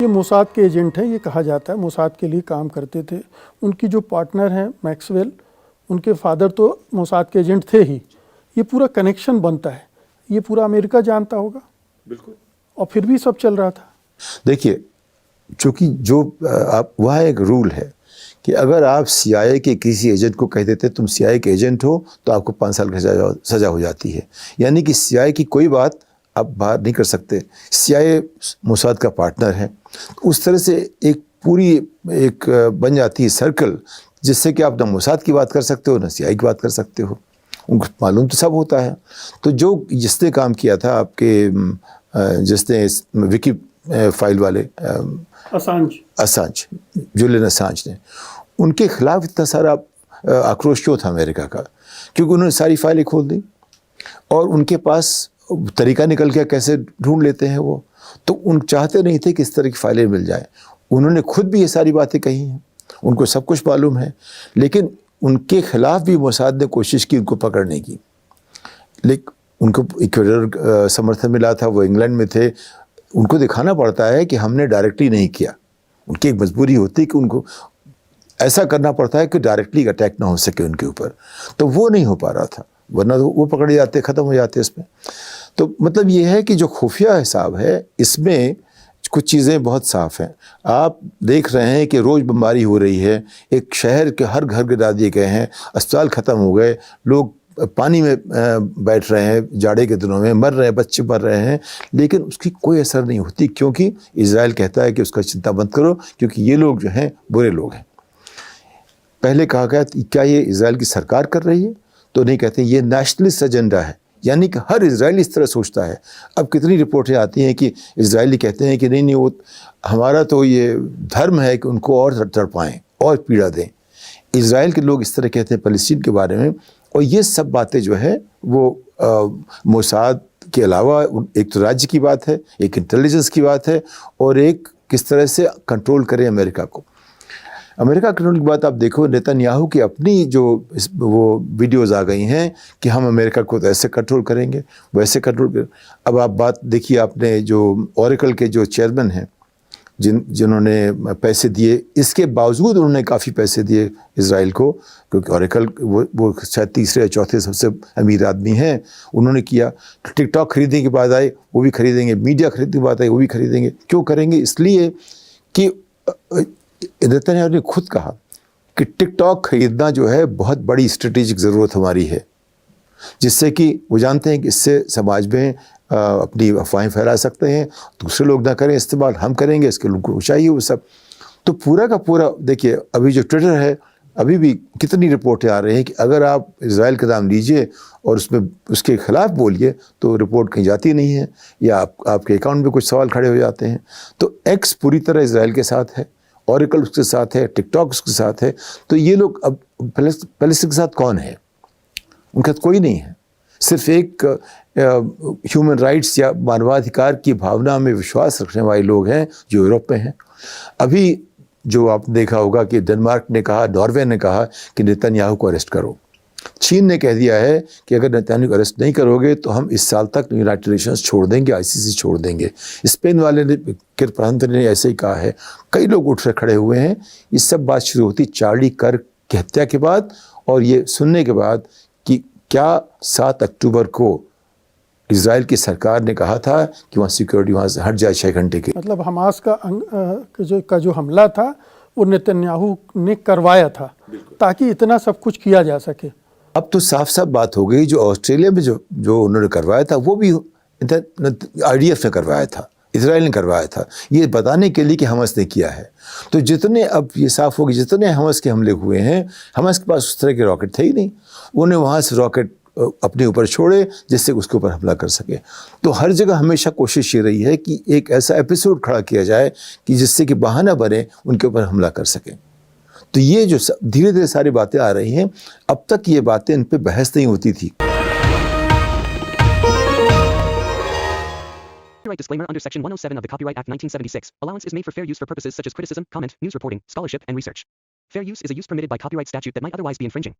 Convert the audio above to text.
ये मोसाद के एजेंट हैं, ये कहा जाता है, मोसाद के लिए काम करते थे। उनकी जो पार्टनर हैं मैक्सवेल, उनके फादर तो मोसाद के एजेंट थे ही। ये पूरा कनेक्शन बनता है, ये पूरा अमेरिका जानता होगा। बिल्कुल। और फिर भी सब चल रहा था। देखिए, चूंकि जो आप वहाँ एक रूल है कि अगर आप CIA के किसी एजेंट को कह देते तुम CIA के एजेंट हो तो आपको 5 साल की सजा हो जाती है। यानी कि CIA की कोई बात आप बाहर नहीं कर सकते। CIA मोसाद का पार्टनर है। उस तरह से एक पूरी एक बन जाती है सर्कल, जिससे कि आप ना मोसाद की बात कर सकते हो ना CIA की बात कर सकते हो। उनको मालूम तो सब होता है। तो जो जिसने काम किया था आपके जिसने विकी फाइल वाले असांज जुलियन असांज ने, उनके खिलाफ इतना सारा आक्रोश क्यों था अमेरिका का? क्योंकि उन्होंने सारी फाइलें खोल दी और उनके पास तरीका निकल गया कैसे ढूंढ लेते हैं वो। तो उन चाहते नहीं थे कि इस तरह की फाइलें मिल जाए। उन्होंने खुद भी ये सारी बातें कही हैं, उनको सब कुछ मालूम है। लेकिन उनके खिलाफ भी मोसाद ने कोशिश की उनको पकड़ने की, लेकिन उनको इक्वेडर समर्थन मिला था, वो इंग्लैंड में थे। उनको दिखाना पड़ता है कि हमने डायरेक्टली नहीं किया। उनकी एक मजबूरी होती है कि उनको ऐसा करना पड़ता है कि डायरेक्टली अटैक ना हो सके उनके ऊपर। तो वो नहीं हो पा रहा था, वरना तो वो पकड़े जाते, ख़त्म हो जाते इसमें। तो मतलब ये है कि जो खुफिया हिसाब है, इसमें कुछ चीज़ें बहुत साफ़ हैं। आप देख रहे हैं कि रोज़ बमबारी हो रही है, एक शहर के हर घर गिरा दिए गए हैं, अस्पताल ख़त्म हो गए, लोग पानी में बैठ रहे हैं, जाड़े के दिनों में मर रहे हैं, बच्चे मर रहे हैं, लेकिन उसकी कोई असर नहीं होती, क्योंकि इजराइल कहता है कि उसका चिंता मत करो, क्योंकि ये लोग जो हैं बुरे लोग हैं। पहले कहा गया क्या ये इजराइल की सरकार कर रही है? तो नहीं कहते, ये नेशनलिस्ट एजेंडा है, यानी कि हर इजरायली इस तरह सोचता है। अब कितनी रिपोर्टें आती हैं कि इजरायली कहते हैं कि नहीं नहीं, वो हमारा तो ये धर्म है कि उनको और तड़पाएं और पीड़ा दें। इजराइल के लोग इस तरह कहते हैं फ़लस्तीन के बारे में। और ये सब बातें जो है वो मोसाद के अलावा एक तो राज्य की बात है, एक इंटेलिजेंस की बात है, और एक किस तरह से कंट्रोल करें अमेरिका को। अमेरिका कंट्रोल की बात आप देखो, नेतन्याहू की अपनी जो वो वीडियोस आ गई हैं कि हम अमेरिका को तो ऐसे कंट्रोल करेंगे, वैसे कंट्रोल करें। अब आप बात देखिए, आपने जो ओरेकल के जो चेयरमैन हैं, जिन्होंने पैसे दिए, इसके बावजूद उन्होंने काफ़ी पैसे दिए इजराइल को, क्योंकि ओरेकल वो शायद तीसरे या चौथे सबसे अमीर आदमी हैं। उन्होंने किया। टिकटॉक खरीदने की बात आई, वो भी खरीदेंगे। मीडिया खरीदने की बात आई, वो भी खरीदेंगे। क्यों करेंगे? इसलिए कि नेतन्याहू ने खुद कहा कि टिकटॉक खरीदना जो है बहुत बड़ी स्ट्रेटेजिक ज़रूरत हमारी है, जिससे कि वो जानते हैं कि इससे समाज में अपनी अफवाहें फैला सकते हैं, दूसरे लोग ना करें इस्तेमाल, हम करेंगे, इसके लोगों को चाहिए वो सब। तो पूरा का पूरा देखिए, अभी जो ट्विटर है, अभी भी कितनी रिपोर्टें आ रही हैं कि अगर आप इजराइल का नाम लीजिए और उसमें उसके खिलाफ बोलिए तो रिपोर्ट कहीं जाती नहीं है, या आपके अकाउंट में कुछ सवाल खड़े हो जाते हैं। तो एक्स पूरी तरह इजराइल के साथ है, ओरेकल उसके साथ है, टिकटॉक उसके साथ है। तो ये लोग अब फ़लस्तीन के साथ कौन है? उनका कोई नहीं है। सिर्फ एक ह्यूमन राइट्स या मानवाधिकार की भावना में विश्वास रखने वाले लोग हैं जो यूरोप में हैं। अभी जो आपने देखा होगा कि डेनमार्क ने कहा, नॉर्वे ने कहा कि नेतन्याहू को अरेस्ट करो। चीन ने कह दिया है कि अगर नेतन्याहू को अरेस्ट नहीं करोगे तो हम इस साल तक यूनाइटेड नेशंस छोड़ देंगे, ICC छोड़ देंगे। स्पेन वाले ने के प्रधानमंत्री ने ऐसे ही कहा है। कई लोग उठ खड़े हुए हैं। ये सब बात शुरू होती चार्ली कर्क की हत्या के बाद, और ये सुनने के बाद कि क्या 7 अक्टूबर को इजराइल की सरकार ने कहा था कि वहाँ सिक्योरिटी वहाँ से हट जाए 6 घंटे के। मतलब हमास का जो हमला था वो नेतन्याहू ने करवाया था ताकि इतना सब कुछ किया जा सके। अब तो साफ साफ बात हो गई, जो ऑस्ट्रेलिया में जो उन्होंने करवाया था वो भी IDF ने करवाया था, इजराइल ने करवाया था, ये बताने के लिए कि हमास ने किया है। तो जितने, अब ये साफ होगी, जितने हमास के हमले हुए हैं, हमास के पास उस तरह के रॉकेट थे ही नहीं। उन्हें वहाँ से रॉकेट अपने ऊपर छोड़े जिससे उसके ऊपर हमला कर सके। तो हर जगह हमेशा कोशिश ये रही है कि एक ऐसा एपिसोड खड़ा किया जाए कि जिससे कि बहाना बने उनके ऊपर हमला कर सके। तो ये जो धीरे धीरे सारी बातें आ रही हैं, अब तक ये बातें इन पे बहस नहीं होती थी। Copyright disclaimer under Section 107 of the Copyright Act 1976. Allowance is made for fair use for purposes such as criticism, comment, news reporting, scholarship, and research. Fair use is a use permitted by copyright statute that might otherwise be infringing.